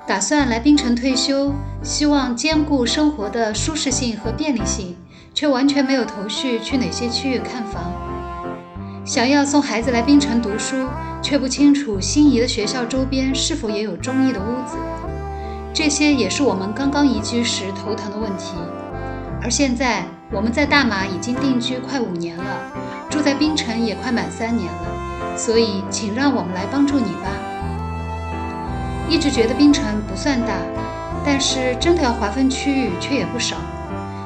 打算来槟城退休，希望兼顾生活的舒适性和便利性，却完全没有头绪去哪些区域看房。想要送孩子来槟城读书，却不清楚心仪的学校周边是否也有中意的屋子。这些也是我们刚刚移居时头疼的问题。而现在我们在大马已经定居快5年了，住在槟城也快满3年了，所以请让我们来帮助你吧。一直觉得槟城不算大，但是真的要划分区域却也不少。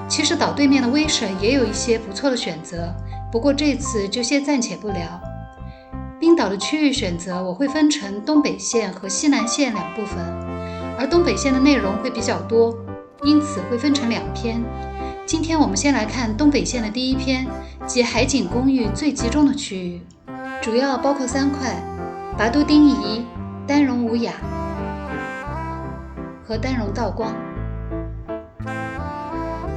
其实岛对面的威省也有一些不错的选择，不过这次就先暂且不聊。冰岛的区域选择我会分成东北线和西南线2部分，而东北线的内容会比较多，因此会分成2篇。今天我们先来看东北线的第1篇，即海景公寓最集中的区域，主要包括3块：拔都丁仪、丹戎吾雅和丹戎道光。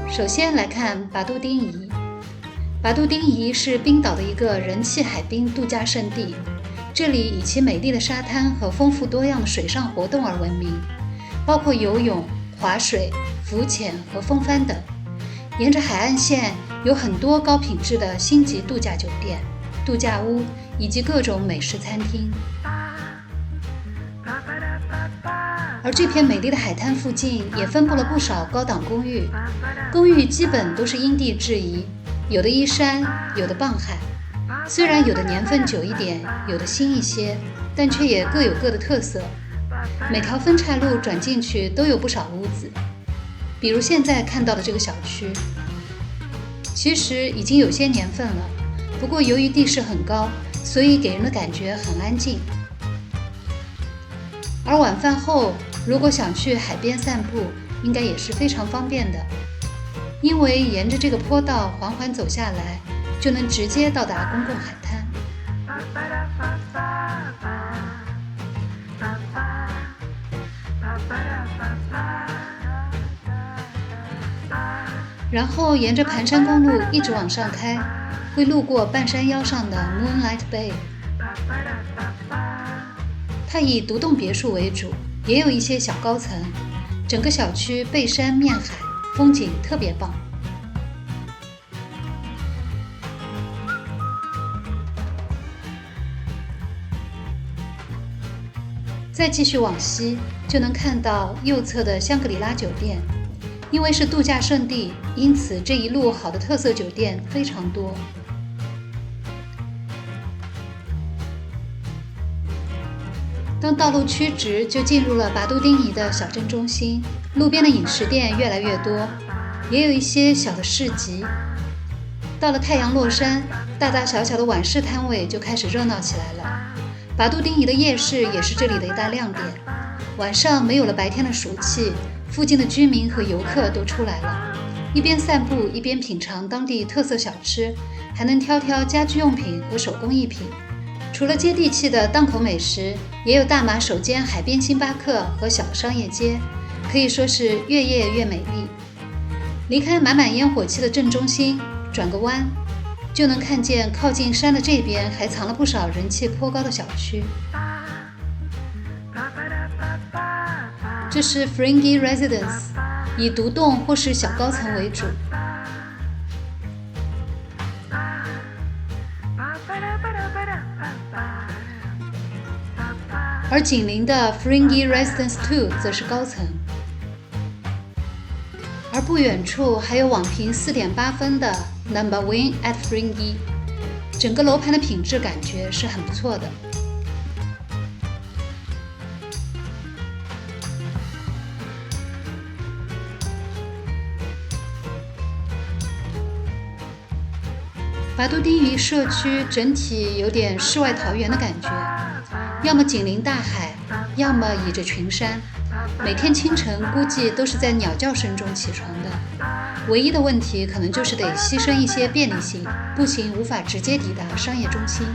首先来看拔都丁仪。拔都丁仪是冰岛的一个人气海滨度假胜地，这里以其美丽的沙滩和丰富多样的水上活动而闻名，包括游泳、划水、浮潜和风帆等。沿着海岸线有很多高品质的星级度假酒店、度假屋以及各种美食餐厅。而这片美丽的海滩附近也分布了不少高档公寓，公寓基本都是因地制宜，有的依山，有的傍海。虽然有的年份久一点，有的新一些，但却也各有各的特色。每条分岔路转进去都有不少屋子，比如现在看到的这个小区，其实已经有些年份了，不过由于地势很高，所以给人的感觉很安静。而晚饭后如果想去海边散步，应该也是非常方便的，因为沿着这个坡道缓缓走下来，就能直接到达公共海滩。然后沿着盘山公路一直往上开，会路过半山腰上的 Moonlight Bay。 它以独栋别墅为主，也有一些小高层，整个小区背山面海，风景特别棒。再继续往西，就能看到右侧的香格里拉酒店。因为是度假胜地，因此这一路好的特色酒店非常多。当道路曲直，就进入了拔都丁仪的小镇中心，路边的饮食店越来越多，也有一些小的市集。到了太阳落山，大大小小的晚市摊位就开始热闹起来了。拔都丁仪的夜市也是这里的一大亮点，晚上没有了白天的暑气，附近的居民和游客都出来了，一边散步一边品尝当地特色小吃，还能挑挑家居用品和手工艺品。除了接地气的档口美食，也有大马首间海边星巴克和小的商业街，可以说是越夜越美丽。离开满满烟火气的镇中心，转个弯就能看见靠近山的这边还藏了不少人气颇高的小区。这是 Fringi Residence， 以独栋或是小高层为主。而紧邻的 Fringi Residence 2 则是高层。而不远处还有网评 4.8 分的 Number Win at Fringi， 整个楼盘的品质感觉是很不错的。拔都丁仪社区整体有点世外桃源的感觉，要么紧邻大海，要么倚着群山。每天清晨估计都是在鸟叫声中起床的。唯一的问题可能就是得牺牲一些便利性，步行无法直接抵达商业中心。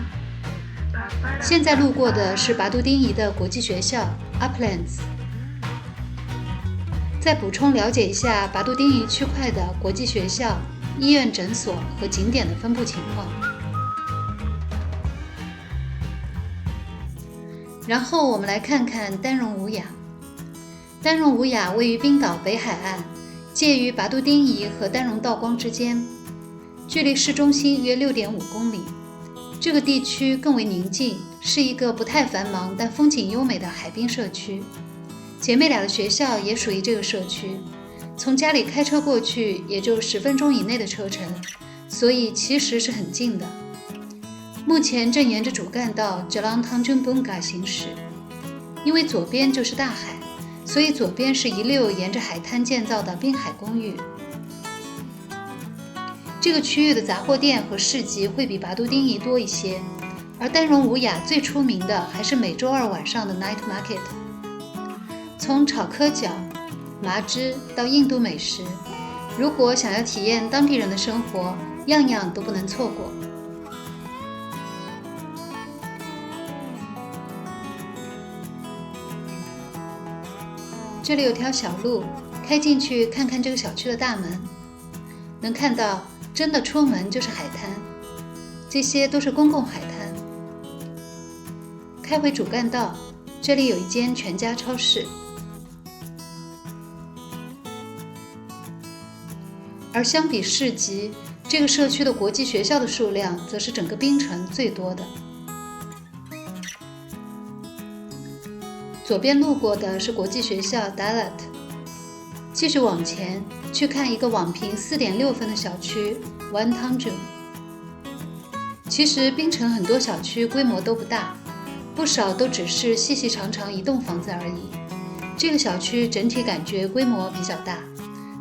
现在路过的是拔都丁仪的国际学校 Uplands。 再补充了解一下拔都丁仪区块的国际学校、医院、诊所和景点的分布情况。然后我们来看看丹戎吾雅。丹戎吾雅位于冰岛北海岸，介于拔都丁仪和丹戎道光之间，距离市中心约 6.5 公里。这个地区更为宁静，是一个不太繁忙但风景优美的海滨社区。姐妹俩的学校也属于这个社区，从家里开车过去也就10分钟以内的车程，所以其实是很近的。目前正沿着主干道 Jalan Tanjung Bunga 行驶，因为左边就是大海，所以左边是一溜沿着海滩建造的滨海公寓。这个区域的杂货店和市集会比拔都丁仪多一些，而丹戎吾雅最出名的还是每周二晚上的 Night Market。 从炒蚵脚、麻枝到印度美食，如果想要体验当地人的生活，样样都不能错过。这里有条小路，开进去看看这个小区的大门，能看到真的出门就是海滩，这些都是公共海滩。开回主干道，这里有一间全家超市。而相比市集，这个社区的国际学校的数量则是整个槟城最多的。左边路过的是国际学校 Dalat， 继续往前去看一个网评 4.6 分的小区 Wan Tanjung。 其实槟城很多小区规模都不大，不少都只是细细长长一栋房子而已。这个小区整体感觉规模比较大，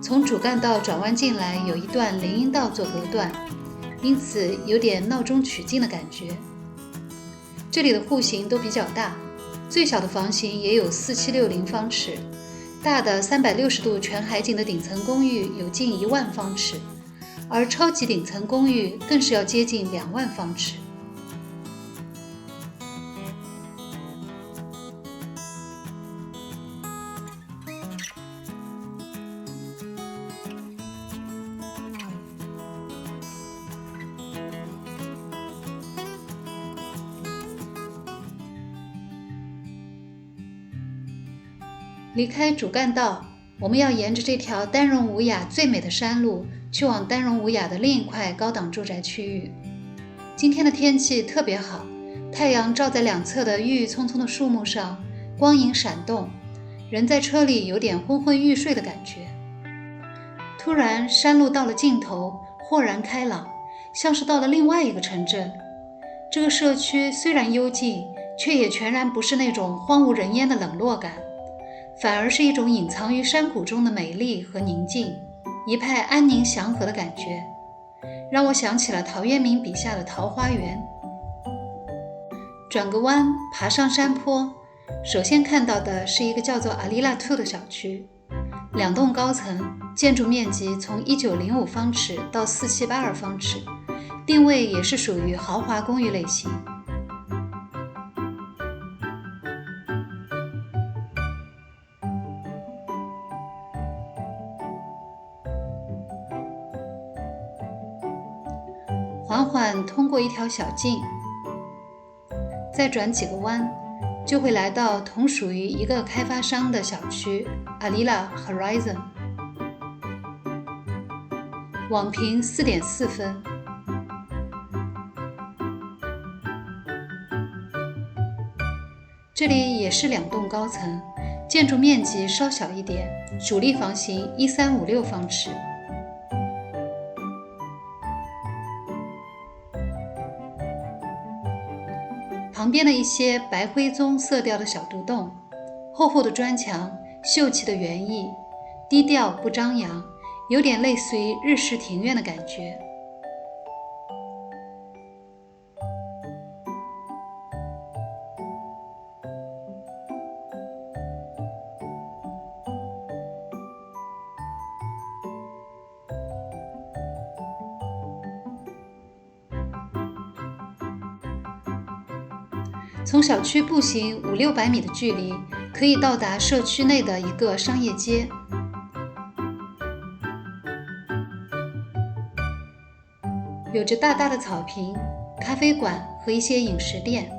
从主干道转弯进来有一段林荫道做隔断，因此有点闹中取静的感觉。这里的户型都比较大，最小的房型也有4760方尺，大的360度全海景的顶层公寓有近1万方尺，而超级顶层公寓更是要接近2万方尺。离开主干道，我们要沿着这条丹戎吾雅最美的山路去往丹戎吾雅的另一块高档住宅区域。今天的天气特别好，太阳照在两侧的郁郁葱葱的树木上，光影闪动，人在车里有点昏昏欲睡的感觉。突然山路到了尽头，豁然开朗，像是到了另外一个城镇。这个社区虽然幽静，却也全然不是那种荒无人烟的冷落感，反而是一种隐藏于山谷中的美丽和宁静，一派安宁祥和的感觉，让我想起了陶渊明笔下的桃花源。转个弯，爬上山坡，首先看到的是一个叫做阿里拉兔的小区，2栋高层，建筑面积从1905方尺到4782方尺，定位也是属于豪华公寓类型。缓缓通过一条小径，再转几个弯，就会来到同属于一个开发商的小区 Alila Horizon， 网评 4.4 分。这里也是2栋高层，建筑面积稍小一点，主力房型1356方尺。旁边的一些白灰棕色调的小独栋，厚厚的砖墙，秀气的园艺，低调不张扬，有点类似于日式庭院的感觉。从小区步行500-600米的距离，可以到达社区内的一个商业街。有着大大的草坪、咖啡馆和一些饮食店。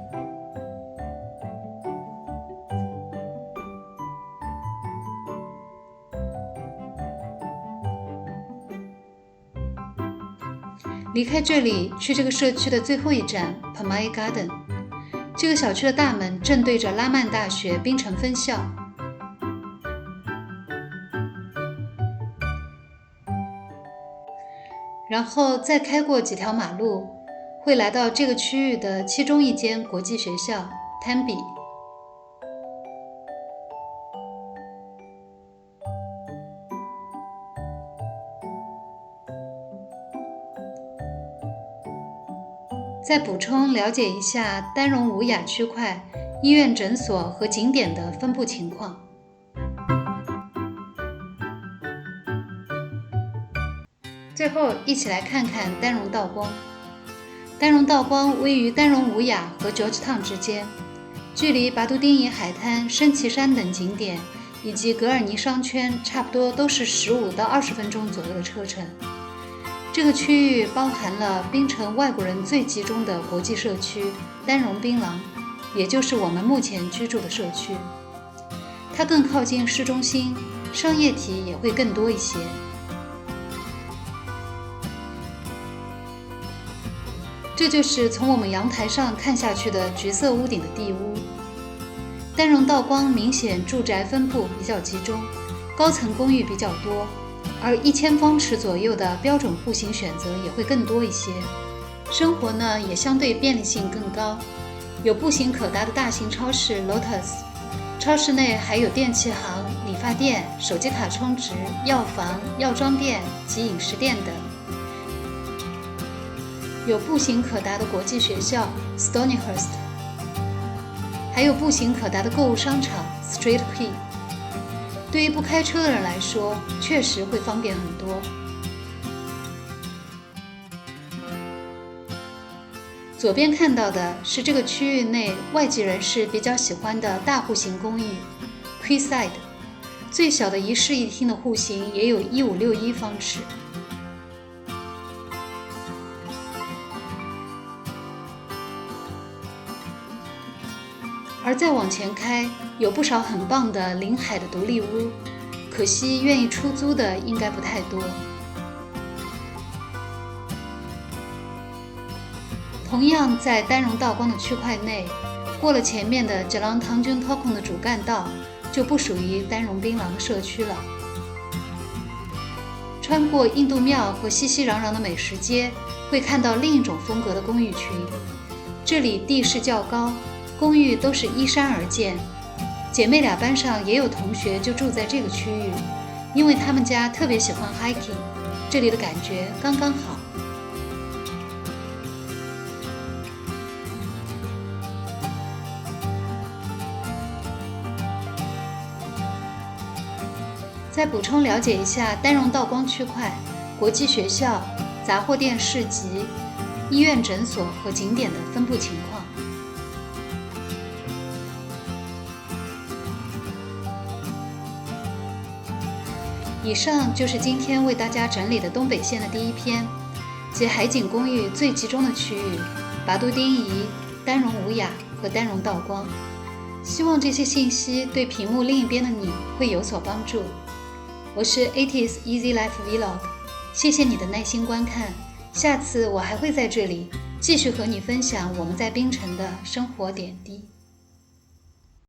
离开这里，去这个社区的最后一站 Pamai Garden。这个小区的大门正对着拉曼大学槟城分校。然后再开过几条马路，会来到这个区域的其中一间国际学校 Tembi。再补充了解一下丹戎吾雅区块医院、诊所和景点的分布情况。最后，一起来看看丹戎道光。丹戎道光位于丹戎吾雅和 Georgetown 之间，距离拔都丁宜海滩、升旗山等景点以及格尔尼商圈差不多都是15到20分钟左右的车程。这个区域包含了槟城外国人最集中的国际社区丹戎槟榔，也就是我们目前居住的社区。它更靠近市中心，商业体也会更多一些。这就是从我们阳台上看下去的橘色屋顶的地屋。丹戎道光明显住宅分布比较集中，高层公寓比较多，而1000方尺左右的标准户型选择也会更多一些。生活呢也相对便利性更高，有步行可达的大型超市 Lotus， 超市内还有电器行、理发店、手机卡充值、药房、药妆店及饮食店等。有步行可达的国际学校 Stonyhurst， 还有步行可达的购物商场 Street Quay。对于不开车的人来说，确实会方便很多。左边看到的是这个区域内外籍人士比较喜欢的大户型公寓 Quayside， 最小的一室一厅的户型也有1561方尺。而再往前开，有不少很棒的临海的独立屋，可惜愿意出租的应该不太多。同样在丹戎道光的区块内，过了前面的 Jalan Tanjung Tokong 的主干道，就不属于丹戎槟榔的社区了。穿过印度庙和熙熙攘攘的美食街，会看到另一种风格的公寓群。这里地势较高，公寓都是依山而建，姐妹俩班上也有同学就住在这个区域，因为他们家特别喜欢 hiking， 这里的感觉刚刚好。再补充了解一下丹戎道光区块、国际学校、杂货店市集、医院、诊所和景点的分布情况。以上就是今天为大家整理的东北线的第一篇，即海景公寓最集中的区域拔都丁宜、丹戎吾雅和丹戎道光。希望这些信息对屏幕另一边的你会有所帮助。我是 80s Easy Life Vlog， 谢谢你的耐心观看，下次我还会在这里继续和你分享我们在槟城的生活点滴。